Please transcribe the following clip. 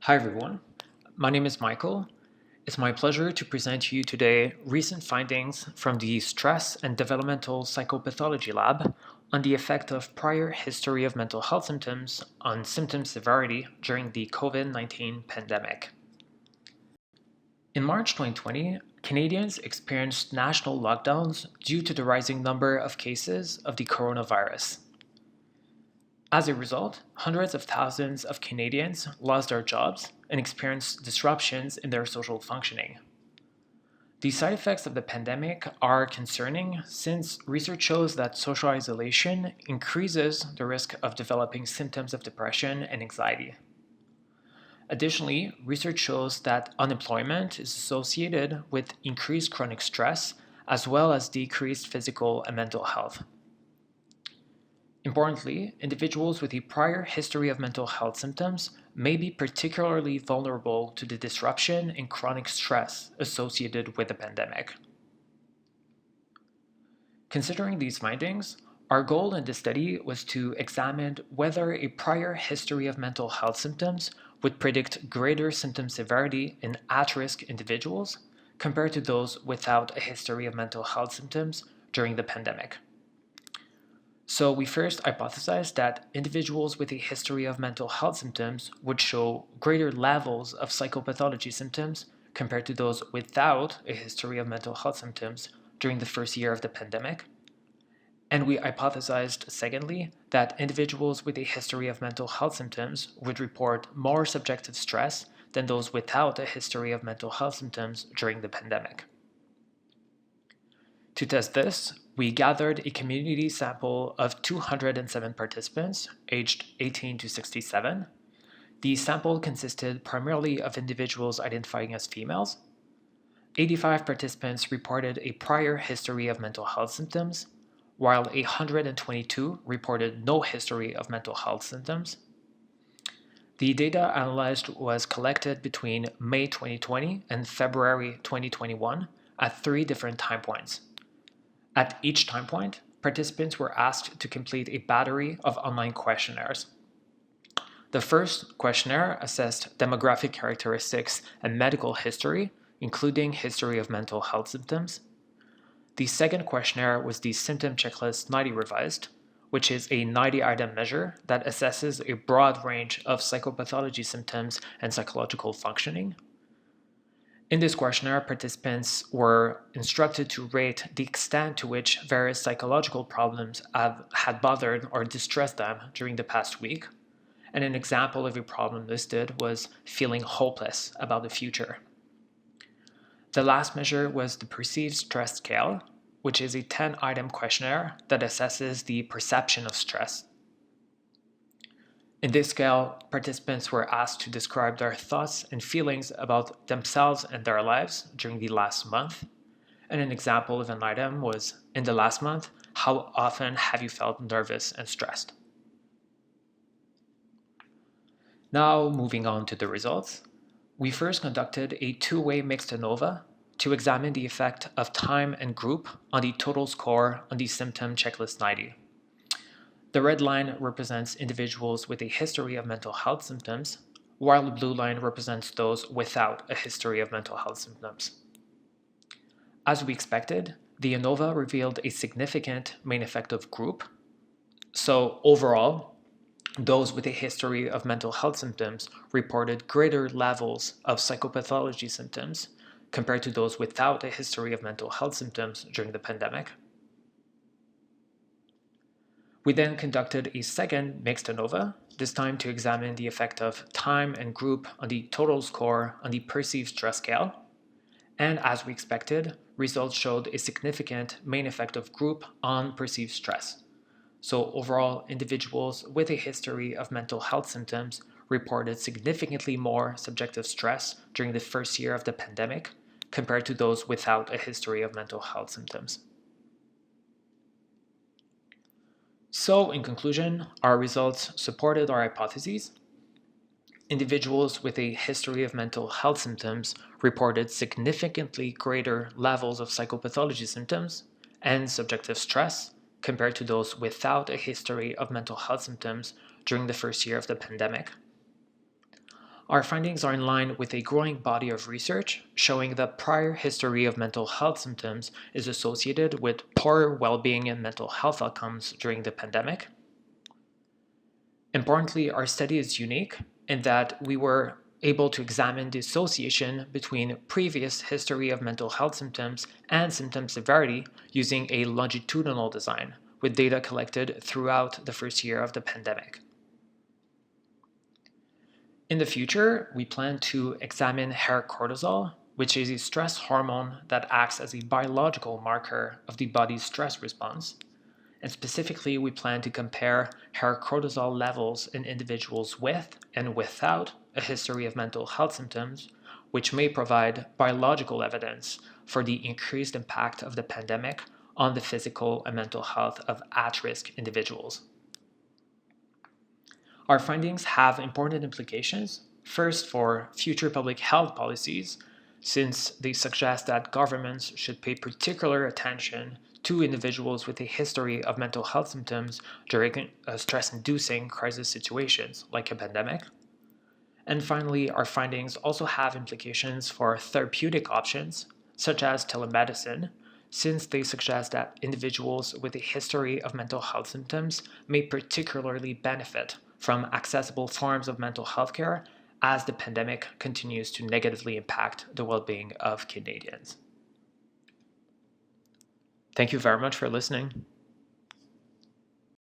Hi everyone, my name is Micaël. It's my pleasure to present to you today recent findings from the Stress and Developmental Psychopathology Lab on the effect of prior history of mental health symptoms on symptom severity during the COVID-19 pandemic. In March 2020, Canadians experienced national lockdowns due to the rising number of cases of the coronavirus. As a result, hundreds of thousands of Canadians lost their jobs and experienced disruptions in their social functioning. The side effects of the pandemic are concerning since research shows that social isolation increases the risk of developing symptoms of depression and anxiety. Additionally, research shows that unemployment is associated with increased chronic stress as well as decreased physical and mental health. Importantly, individuals with a prior history of mental health symptoms may be particularly vulnerable to the disruption and chronic stress associated with the pandemic. Considering these findings, our goal in this study was to examine whether a prior history of mental health symptoms would predict greater symptom severity in at-risk individuals compared to those without a history of mental health symptoms during the pandemic. So we first hypothesized that individuals with a history of mental health symptoms would show greater levels of psychopathology symptoms compared to those without a history of mental health symptoms during the first year of the pandemic. And we hypothesized, secondly, that individuals with a history of mental health symptoms would report more subjective stress than those without a history of mental health symptoms during the pandemic. To test this, we gathered a community sample of 207 participants aged 18 to 67. The sample consisted primarily of individuals identifying as females. 85 participants reported a prior history of mental health symptoms, while 122 reported no history of mental health symptoms. The data analyzed was collected between May 2020 and February 2021 at 3 different time points. At each time point, participants were asked to complete a battery of online questionnaires. The first questionnaire assessed demographic characteristics and medical history, including history of mental health symptoms. The second questionnaire was the Symptom Checklist 90 Revised, which is a 90-item measure that assesses a broad range of psychopathology symptoms and psychological functioning. In this questionnaire, participants were instructed to rate the extent to which various psychological problems had bothered or distressed them during the past week. And an example of a problem listed was feeling hopeless about the future. The last measure was the Perceived Stress Scale, which is a 10-item questionnaire that assesses the perception of stress. In this scale, participants were asked to describe their thoughts and feelings about themselves and their lives during the last month. And an example of an item was, in the last month, how often have you felt nervous and stressed? Now, moving on to the results. We first conducted a two-way mixed ANOVA to examine the effect of time and group on the total score on the Symptom Checklist 90. The red line represents individuals with a history of mental health symptoms, while the blue line represents those without a history of mental health symptoms. As we expected, the ANOVA revealed a significant main effect of group. So overall, those with a history of mental health symptoms reported greater levels of psychopathology symptoms compared to those without a history of mental health symptoms during the pandemic. We then conducted a second mixed ANOVA, this time to examine the effect of time and group on the total score on the Perceived Stress Scale. And as we expected, results showed a significant main effect of group on perceived stress. So overall, individuals with a history of mental health symptoms reported significantly more subjective stress during the first year of the pandemic compared to those without a history of mental health symptoms. So, in conclusion, our results supported our hypotheses. Individuals with a history of mental health symptoms reported significantly greater levels of psychopathology symptoms and subjective stress compared to those without a history of mental health symptoms during the first year of the pandemic. Our findings are in line with a growing body of research showing that prior history of mental health symptoms is associated with poorer well-being and mental health outcomes during the pandemic. Importantly, our study is unique in that we were able to examine the association between previous history of mental health symptoms and symptom severity using a longitudinal design with data collected throughout the first year of the pandemic. In the future, we plan to examine hair cortisol, which is a stress hormone that acts as a biological marker of the body's stress response. And specifically, we plan to compare hair cortisol levels in individuals with and without a history of mental health symptoms, which may provide biological evidence for the increased impact of the pandemic on the physical and mental health of at-risk individuals. Our findings have important implications, first for future public health policies, since they suggest that governments should pay particular attention to individuals with a history of mental health symptoms during stress-inducing crisis situations like a pandemic. And finally, our findings also have implications for therapeutic options, such as telemedicine, since they suggest that individuals with a history of mental health symptoms may particularly benefit from accessible forms of mental health care as the pandemic continues to negatively impact the well-being of Canadians. Thank you very much for listening.